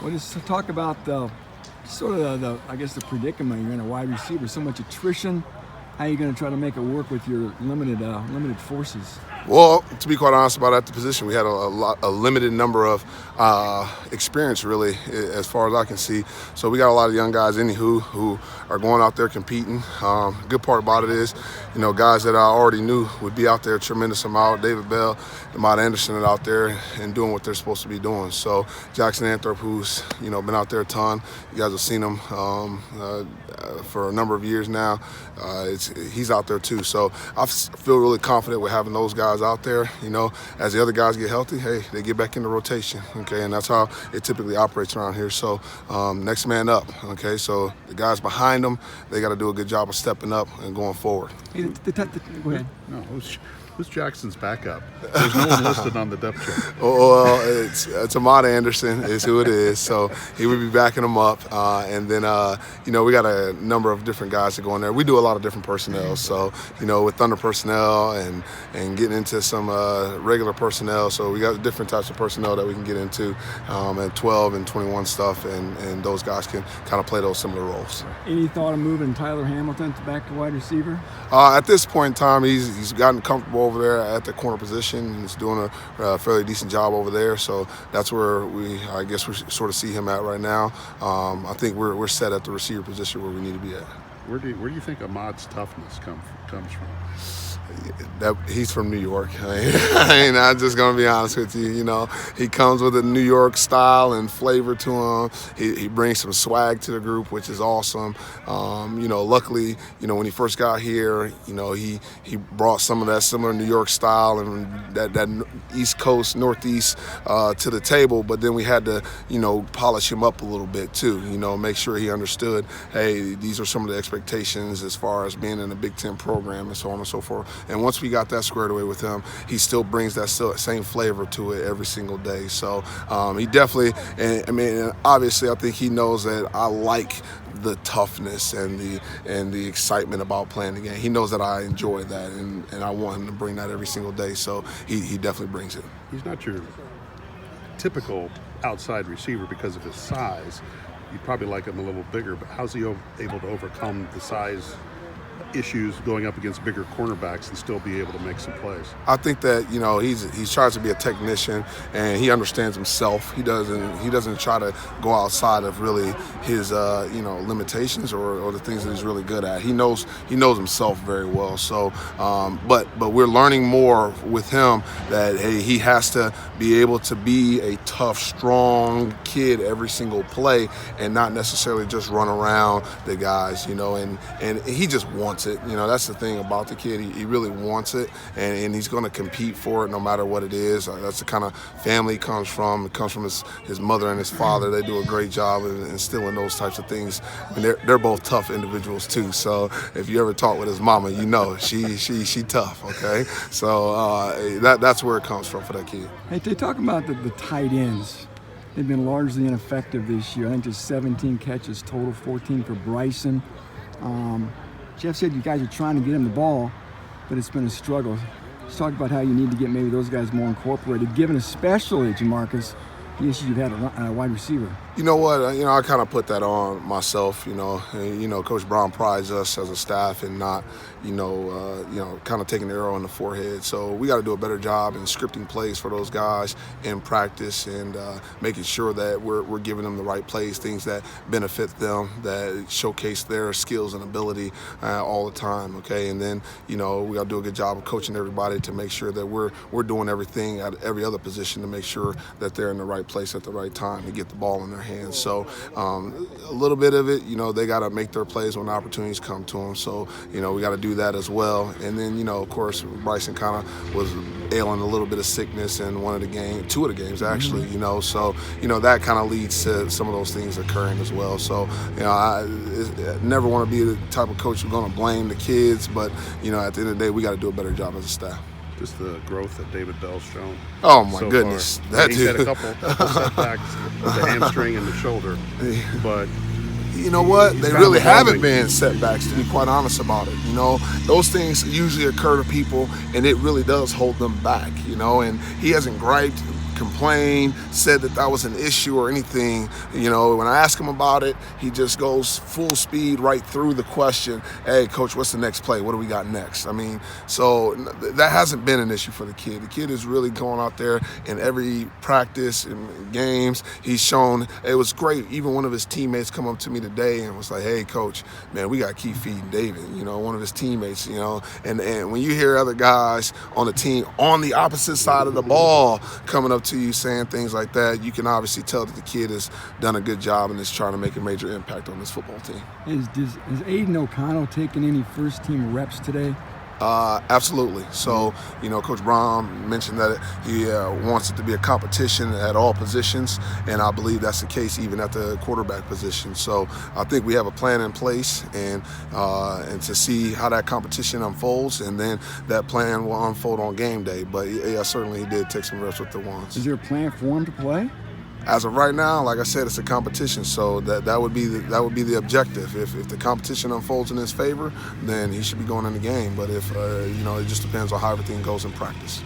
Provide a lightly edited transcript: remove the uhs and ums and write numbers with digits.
Well, just to talk about the I guess the predicament you're in a wide receiver, so much attrition. How are you going to try to make it work with your limited forces? Well, to be quite honest about at the position, we had a limited number of experience, really, as far as I can see. So we got a lot of young guys, who are going out there competing. Good part about it is, guys that I already knew would be out there a tremendous amount. David Bell, Ahmad Anderson are out there and doing what they're supposed to be doing. So Jackson Anthrop, who's been out there a ton. You guys have seen him for a number of years now. He's out there too. So I feel really confident with having those guys out there. As the other guys get healthy, hey, they get back into rotation. Okay, and that's how it typically operates around here. So next man up. Okay, so the guys behind them, they got to do a good job of stepping up and going forward. Go ahead. No, who's Jackson's backup? There's no one listed on the depth chart. Well, it's Ahmad Anderson is who it is. So he would be backing him up. And then, we got a number of different guys that go in there. We do a lot of different personnel. So, with Thunder personnel and getting into some regular personnel. So we got different types of personnel that we can get into at 12 and 21 stuff. And those guys can kind of play those similar roles. Any thought of moving Tyler Hamilton back to wide receiver? At this point in time, he's gotten comfortable over there at the corner position. He's doing a fairly decent job over there. So that's where we sort of see him at right now. I think we're set at the receiver position where we need to be at. Where do you think Ahmad's toughness comes from? He's from New York. I'm just gonna be honest with you. He comes with a New York style and flavor to him. He brings some swag to the group, which is awesome. Luckily, when he first got here, he brought some of that similar New York style and that East Coast, Northeast to the table. But then we had to, polish him up a little bit too. Make sure he understood, hey, these are some of the expectations as far as being in a Big Ten program and so on and so forth. And once we got that squared away with him, he still brings that same flavor to it every single day. So he definitely, obviously, I think he knows that I like the toughness and the excitement about playing the game. He knows that I enjoy that, and I want him to bring that every single day. So he definitely brings it. He's not your typical outside receiver because of his size. You'd probably like him a little bigger, but how's he able to overcome the size issues going up against bigger cornerbacks and still be able to make some plays? I think that he tries to be a technician and he understands himself. He doesn't try to go outside of really his limitations or the things that he's really good at. He knows himself very well. So, but we're learning more with him that hey, he has to be able to be a tough, strong kid every single play and not necessarily just run around the guys. And he just wants it. That's the thing about the kid. He really wants it, and he's going to compete for it no matter what it is. That's the kind of family he comes from. It comes from his mother and his father. They do a great job of instilling those types of things. They're both tough individuals too. So if you ever talk with his mama, she tough. Okay, so that's where it comes from for that kid. Hey, they talk about the tight ends. They've been largely ineffective this year. I think there's 17 catches total, 14 for Bryson. Jeff said you guys are trying to get him the ball, but it's been a struggle. Let's talk about how you need to get maybe those guys more incorporated, given especially, JaMarcus, the issues you've had at wide receiver. You know what? I kind of put that on myself. Coach Brown prides us as a staff in not, kind of taking the arrow in the forehead. So we got to do a better job in scripting plays for those guys in practice and making sure that we're giving them the right plays, things that benefit them, that showcase their skills and ability all the time. Okay, and then we got to do a good job of coaching everybody to make sure that we're doing everything at every other position to make sure that they're in the right place at the right time to get the ball in their hands. So a little bit of it, they got to make their plays when opportunities come to them. So, we got to do that as well. And then, of course, Bryson kind of was ailing a little bit of sickness in two of the games actually, So, that kind of leads to some of those things occurring as well. So, I never want to be the type of coach who's going to blame the kids, but, at the end of the day, we got to do a better job as a staff. Just the growth that David Bell's shown. Oh my goodness, he's had a couple setbacks with the hamstring and the shoulder, but you know what? They really haven't been setbacks, to be quite honest about it. Those things usually occur to people, and it really does hold them back. And he hasn't griped complained, said that was an issue or anything. You know, when I ask him about it, he just goes full speed right through the question. Hey, coach, what's the next play? What do we got next? I mean, so that hasn't been an issue for the kid. The kid is really going out there in every practice and games. He's shown it was great. Even one of his teammates come up to me today and was like, hey, coach, man, we got to keep feeding David, you know, one of his teammates, you know. And when you hear other guys on the team on the opposite side of the ball coming up to you saying things like that, you can obviously tell that the kid has done a good job and is trying to make a major impact on this football team. Is Aiden O'Connell taking any first-team reps today? Absolutely. So, you know, Coach Brown mentioned that he wants it to be a competition at all positions, and I believe that's the case even at the quarterback position. So I think we have a plan in place, and to see how that competition unfolds, and then that plan will unfold on game day. But yeah, certainly he did take some reps with the ones. Is there a plan for him to play? As of right now, like I said, it's a competition, so that would be the objective. If the competition unfolds in his favor, then he should be going in the game. But if you know, it just depends on how everything goes in practice.